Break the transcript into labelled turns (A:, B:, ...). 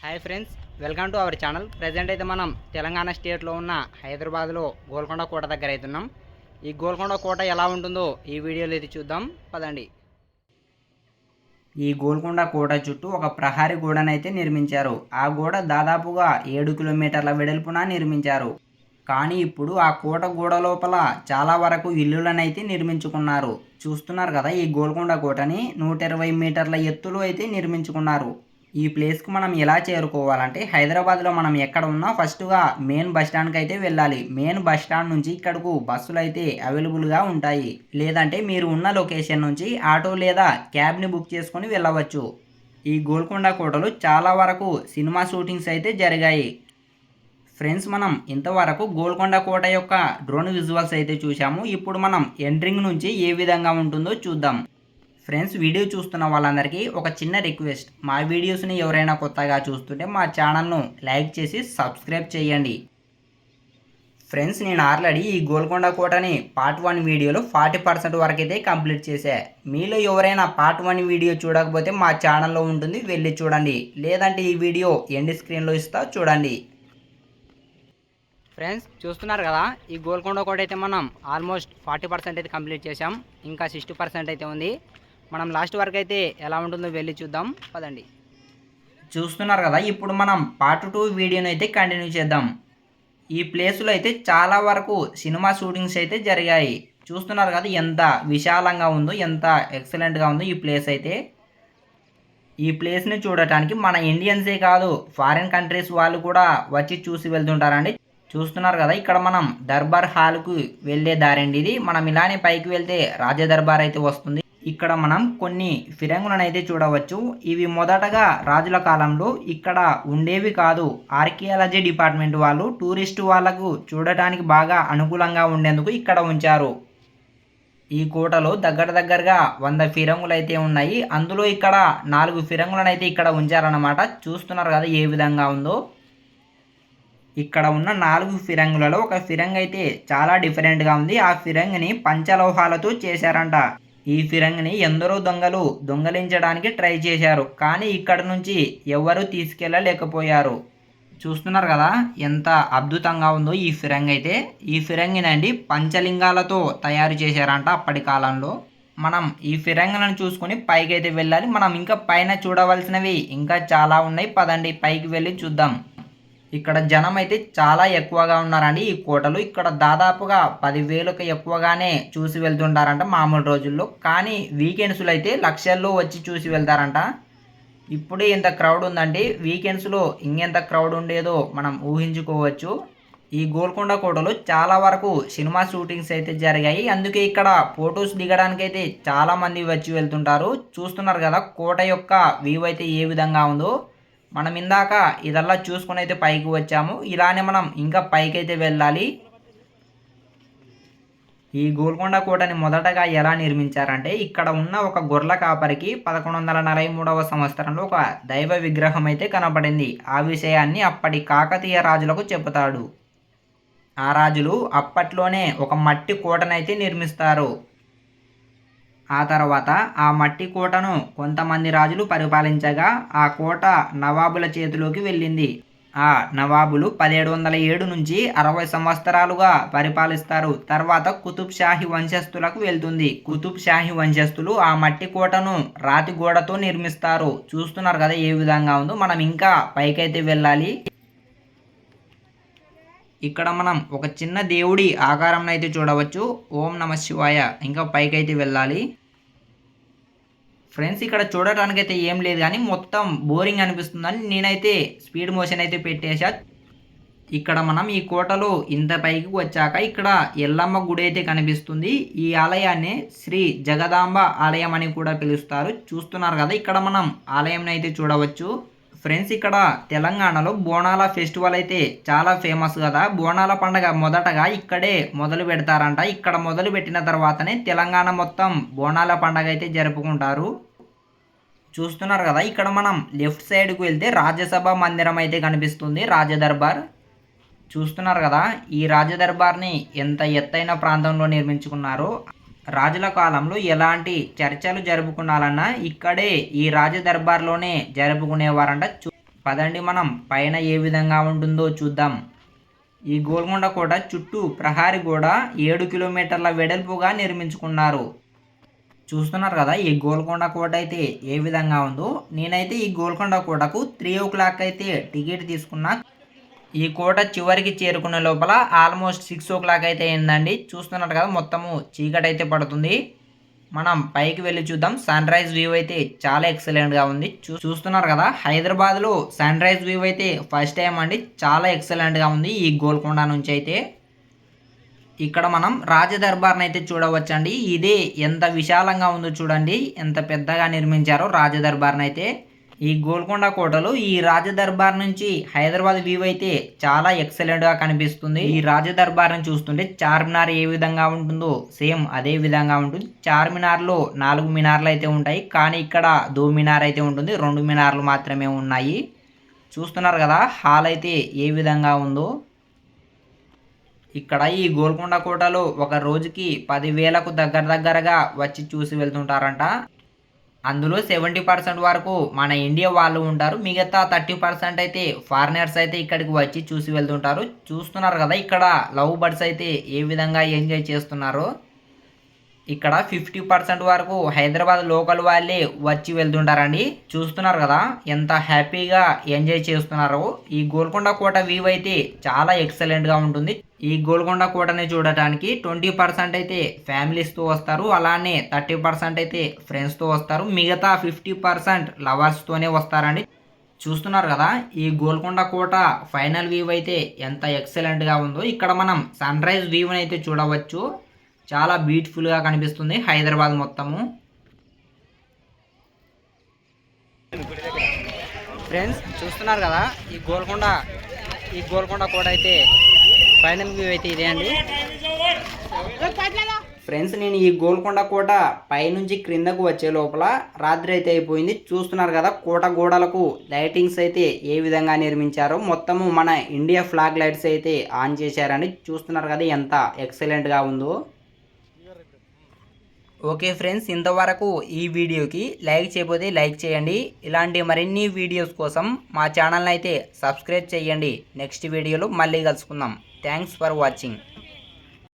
A: Hi friends, welcome to our channel. Present అయితే మనం తెలంగాణ స్టేట్లో ఉన్న హైదరాబాద్లో గోల్కొండ కోట దగ్గర అవుతున్నాం. ఈ గోల్కొండ కోట ఎలా ఉంటుందో ఈ వీడియోలో అయితే చూద్దాం పదండి. ఈ గోల్కొండ కోట చుట్టూ ఒక ప్రహరీ గోడనైతే నిర్మించారు. ఆ గోడ దాదాపుగా 7 కిలోమీటర్ల వెడల్పున నిర్మించారు. కానీ ఇప్పుడు ఆ కోట గోడ లోపల చాలా వరకు ఇల్లులనైతే నిర్మించుకున్నారు. చూస్తున్నారు కదా, ఈ గోల్కొండ కోటని 120 మీటర్ల ఎత్తులో అయితే నిర్మించుకున్నారు. ఈ ప్లేస్కి మనం ఎలా చేరుకోవాలంటే, హైదరాబాద్లో మనం ఎక్కడ ఉన్నా ఫస్ట్గా మెయిన్ బస్ స్టాండ్కి అయితే వెళ్ళాలి. మెయిన్ బస్ స్టాండ్ నుంచి ఇక్కడకు బస్సులు అయితే అవైలబుల్గా ఉంటాయి. లేదంటే మీరు ఉన్న లొకేషన్ నుంచి ఆటో లేదా క్యాబ్ని బుక్ చేసుకొని వెళ్ళవచ్చు. ఈ గోల్కొండ కోటలో చాలా వరకు సినిమా షూటింగ్స్ అయితే జరిగాయి. ఫ్రెండ్స్, మనం ఇంతవరకు గోల్కొండ కోట యొక్క డ్రోన్ విజువల్స్ అయితే చూసాము. ఇప్పుడు మనం ఎంట్రింగ్ నుంచి ఏ విధంగా ఉంటుందో చూద్దాం. ఫ్రెండ్స్, వీడియో చూస్తున్న వాళ్ళందరికీ ఒక చిన్న రిక్వెస్ట్, మా వీడియోస్ని ఎవరైనా కొత్తగా చూస్తుంటే మా ఛానల్ను లైక్ చేసి సబ్స్క్రైబ్ చేయండి. ఫ్రెండ్స్, నేను ఆల్రెడీ ఈ గోల్కొండ కోటని పార్ట్ 1 వీడియోలో 40% వరకు అయితే కంప్లీట్ చేశా. మీలో ఎవరైనా పార్ట్ 1 వీడియో చూడకపోతే మా ఛానల్లో ఉంటుంది, వెళ్ళి చూడండి. లేదంటే ఈ వీడియో ఎండ్ స్క్రీన్లో ఇస్తా, చూడండి. ఫ్రెండ్స్, చూస్తున్నారు కదా, ఈ గోల్కొండ కోట అయితే మనం ఆల్మోస్ట్ 40% అయితే కంప్లీట్ చేసాం. ఇంకా 60% అయితే ఉంది. మనం లాస్ట్ వరకు అయితే ఎలా ఉంటుందో వెళ్ళి చూద్దాం పదండి. చూస్తున్నారు కదా, ఇప్పుడు మనం పార్ట్ 2 వీడియోని అయితే కంటిన్యూ చేద్దాం. ఈ ప్లేస్లో అయితే చాలా వరకు సినిమా షూటింగ్స్ అయితే జరిగాయి. చూస్తున్నారు కదా, ఎంత విశాలంగా ఉందో, ఎంత ఎక్సలెంట్గా ఉందో ఈ ప్లేస్ అయితే. ఈ ప్లేస్ని చూడటానికి మన ఇండియన్సే కాదు, ఫారిన్ కంట్రీస్ వాళ్ళు కూడా వచ్చి చూసి వెళ్తుంటారండి. చూస్తున్నారు కదా, ఇక్కడ మనం దర్బార్ హాల్కు వెళ్ళే దారండి ఇది. మనం ఇలానే పైకి వెళ్తే రాజ దర్బార్ అయితే వస్తుంది. ఇక్కడ మనం కొన్ని ఫిరంగులను అయితే చూడవచ్చు. ఇవి మొదటగా రాజుల కాలంలో ఇక్కడ ఉండేవి కాదు. ఆర్కియాలజీ డిపార్ట్మెంట్ వాళ్ళు టూరిస్టు వాళ్ళకు చూడటానికి బాగా అనుకూలంగా ఉండేందుకు ఇక్కడ ఉంచారు. ఈ కోటలో దగ్గరగా 100 ఫిరంగులు అయితే ఉన్నాయి. అందులో ఇక్కడ 4 ఫిరంగులను అయితే ఇక్కడ ఉంచారన్నమాట. చూస్తున్నారు కదా ఏ విధంగా ఉందో. ఇక్కడ ఉన్న 4 ఫిరంగులలో ఒక ఫిరంగ్ అయితే చాలా డిఫరెంట్గా ఉంది. ఆ ఫిరంగిని పంచలోహాలతో చేశారంట. ఈ ఫిరంగిని ఎందరో దొంగలు దొంగలించడానికి ట్రై చేశారు, కానీ ఇక్కడ నుంచి ఎవరు తీసుకెళ్ళలేకపోయారు. చూస్తున్నారు కదా ఎంత అద్భుతంగా ఉందో ఈ ఫిరంగి అయితే. ఈ ఫిరంగినండి పంచలింగాలతో తయారు చేశారంట అప్పటి కాలంలో. మనం ఈ ఫిరంగులను చూసుకొని పైకి అయితే వెళ్ళాలి. మనం ఇంకా పైన చూడవలసినవి ఇంకా చాలా ఉన్నాయి, పదండి పైకి వెళ్ళి చూద్దాం. ఇక్కడ జనం అయితే చాలా ఎక్కువగా ఉన్నారండి ఈ కోటలో. ఇక్కడ దాదాపుగా 10,000కు ఎక్కువగానే చూసి వెళ్తుంటారంట మామూలు రోజుల్లో. కానీ వీకెండ్స్లో అయితే లక్షల్లో వచ్చి చూసి వెళ్తారంట. ఇప్పుడే ఇంత క్రౌడ్ ఉందండి, వీకెండ్స్లో ఇంకెంత క్రౌడ్ ఉండేదో మనం ఊహించుకోవచ్చు. ఈ గోల్కొండ కోటలో చాలా వరకు సినిమా షూటింగ్స్ అయితే జరిగాయి. అందుకే ఇక్కడ ఫొటోస్ దిగడానికి అయితే చాలామంది వచ్చి వెళ్తుంటారు. చూస్తున్నారు కదా కోట యొక్క వ్యూ అయితే ఏ విధంగా ఉందో. మనం ఇందాక ఇదల్లా చూసుకుని అయితే పైకి వచ్చాము. ఇలానే మనం ఇంకా పైకి అయితే వెళ్ళాలి. ఈ గోల్కొండ కోటని మొదటగా ఎలా నిర్మించారంటే, ఇక్కడ ఉన్న ఒక గొర్రెల కాపరికి 1143వ సంవత్సరంలో ఒక దైవ విగ్రహం అయితే కనపడింది. ఆ విషయాన్ని అప్పటి కాకతీయ రాజులకు చెబుతాడు. ఆ రాజులు అప్పట్లోనే ఒక మట్టి కోటనైతే నిర్మిస్తారు. ఆ తర్వాత ఆ మట్టి కోటను కొంతమంది రాజులు పరిపాలించగా ఆ కోట నవాబుల చేతిలోకి వెళ్ళింది. ఆ నవాబులు 1707 నుంచి 60 సంవత్సరాలుగా పరిపాలిస్తారు. తర్వాత కుతుబ్ షాహీ వంశస్థులకు వెళ్తుంది. కుతుబ్ షాహీ వంశస్థులు ఆ మట్టి కోటను రాతి గోడతో నిర్మిస్తారు. చూస్తున్నారు కదా ఏ విధంగా ఉందో. మనం ఇంకా పైకైతే వెళ్ళాలి. ఇక్కడ మనం ఒక చిన్న దేవుడి ఆకారం అయితే చూడవచ్చు. ఓం నమ శివాయ. ఇంకా పైకైతే వెళ్ళాలి. ఫ్రెండ్స్, ఇక్కడ చూడటానికి అయితే ఏం లేదు, కానీ మొత్తం బోరింగ్ అనిపిస్తుందని నేనైతే స్పీడ్ మోషన్ అయితే పెట్టేశా. ఇక్కడ మనం ఈ కోటలో ఇంత పైకి వచ్చాక ఇక్కడ ఎల్లమ్మ గుడి అయితే కనిపిస్తుంది. ఈ ఆలయాన్ని శ్రీ జగదాంబ ఆలయం అని కూడా పిలుస్తారు. చూస్తున్నారు కదా, ఇక్కడ మనం ఆలయం అయితే చూడవచ్చు. ఫ్రెండ్స్, ఇక్కడ తెలంగాణలో బోనాల ఫెస్టివల్ అయితే చాలా ఫేమస్ కదా. బోనాల పండుగ మొదటగా ఇక్కడే మొదలు పెడతారంట. ఇక్కడ మొదలు పెట్టిన తర్వాతనే తెలంగాణ మొత్తం బోనాల పండుగ అయితే జరుపుకుంటారు. చూస్తున్నారు కదా, ఇక్కడ మనం లెఫ్ట్ సైడ్కి వెళ్తే రాజ్యసభ మందిరం అయితే కనిపిస్తుంది, రాజదర్బార్. చూస్తున్నారు కదా, ఈ రాజదర్బార్ని ఎంత ఎత్తైన ప్రాంతంలో నిర్మించుకున్నారో. రాజుల కాలంలో ఎలాంటి చర్చలు జరుపుకున్నాలన్నా ఇక్కడే ఈ రాజదర్బార్లోనే జరుపుకునేవారంట. పదండి మనం పైన ఏ విధంగా ఉంటుందో చూద్దాం. ఈ గోల్కొండ కోట చుట్టూ ప్రహారీ గోడ 7 కిలోమీటర్ల వెడల్పుగా నిర్మించుకున్నారు. చూస్తున్నారు కదా ఈ గోల్కొండ కోట అయితే ఏ విధంగా ఉందో. నేనైతే ఈ గోల్కొండ కోటకు 3 o'clock అయితే టికెట్ తీసుకున్నా. ఈ కోట చివరికి చేరుకునే లోపల ఆల్మోస్ట్ 6 o'clock అయితే అయిందండి. చూస్తున్నారు కదా మొత్తము చీకటి అయితే పడుతుంది. మనం పైకి వెళ్ళి చూద్దాం. సన్ రైజ్ వ్యూ అయితే చాలా ఎక్సలెంట్గా ఉంది. చూస్తున్నారు కదా హైదరాబాద్లో సన్ రైజ్ వ్యూ అయితే ఫస్ట్ టైం అండి. చాలా ఎక్సలెంట్గా ఉంది ఈ గోల్కొండ నుంచి అయితే. ఇక్కడ మనం రాజదర్బార్ని అయితే చూడవచ్చండి. ఇదే ఎంత విశాలంగా ఉందో చూడండి, ఎంత పెద్దగా నిర్మించారో రాజదర్బార్ని అయితే. ఈ గోల్కొండ కోటలో ఈ రాజదర్బార్ నుంచి హైదరాబాద్ వ్యూ అయితే చాలా ఎక్సలెంట్గా కనిపిస్తుంది. ఈ రాజదర్బార్ని చూస్తుంటే చార్మినార్ ఏ విధంగా ఉంటుందో సేమ్ అదే విధంగా ఉంటుంది. చార్మినార్లో 4 మినార్లు అయితే ఉంటాయి, కానీ ఇక్కడ 2 మినార్ అయితే ఉంటుంది. 2 మినార్లు మాత్రమే ఉన్నాయి. చూస్తున్నారు కదా హాల్ అయితే ఏ విధంగా ఉందో. ఇక్కడ ఈ గోల్కొండ కోటలో ఒక రోజుకి 10,000కు దగ్గరగా వచ్చి చూసి వెళ్తుంటారంట. అందులో 70% వరకు మన ఇండియా వాళ్ళు ఉంటారు. మిగతా 30% అయితే ఫారినర్స్ అయితే ఇక్కడికి వచ్చి చూసి వెళ్తుంటారు. చూస్తున్నారు కదా ఇక్కడ లవ్ బర్డ్స్ అయితే ఏ విధంగా ఎంజాయ్ చేస్తున్నారో. ఇక్కడ 50% వరకు హైదరాబాద్ లోకల్ వాళ్ళే వచ్చి వెళ్తుంటారండి. చూస్తున్నారు కదా ఎంత హ్యాపీగా ఎంజాయ్ చేస్తున్నారో. ఈ గోల్కొండ కోట వ్యూ అయితే చాలా ఎక్సలెంట్గా ఉంటుంది. ఈ గోల్కొండ కోటని చూడటానికి 20% అయితే ఫ్యామిలీస్తో వస్తారు, అలానే 30% అయితే ఫ్రెండ్స్తో వస్తారు. మిగతా 50% లవర్స్తోనే వస్తారండి. చూస్తున్నారు కదా ఈ గోల్కొండ కోట ఫైనల్ వ్యూ అయితే ఎంత ఎక్సలెంట్గా ఉందో. ఇక్కడ మనం సన్ రైజ్ వ్యూని అయితే చూడవచ్చు. చాలా బ్యూటిఫుల్గా కనిపిస్తుంది హైదరాబాద్ మొత్తము. ఫ్రెండ్స్ చూస్తున్నారు కదా ఈ గోల్కొండ కోట అయితే ఫైనల్ వ్యూ అయితే ఇదే అండి. ఫ్రెండ్స్ నేను ఈ గోల్కొండ కోట పైనుంచి క్రిందకు వచ్చే లోపల రాత్రి అయితే అయిపోయింది. చూస్తున్నారు కదా కోట గోడలకు లైటింగ్స్ అయితే ఏ విధంగా నిర్మించారో. మొత్తము మన ఇండియా ఫ్లాగ్ లైట్స్ అయితే ఆన్ చేశారండి. చూస్తున్నారు కదా ఎంత ఎక్సలెంట్గా ఉందో. ఓకే ఫ్రెండ్స్, ఇంతవరకు ఈ వీడియోకి లైక్ చేయకపోతే లైక్ చేయండి. ఇలాంటి మరిన్ని వీడియోస్ కోసం మా ఛానల్ని అయితే సబ్స్క్రైబ్ చేయండి. నెక్స్ట్ వీడియోలో మళ్ళీ కలుసుకుందాం. Thanks for watching.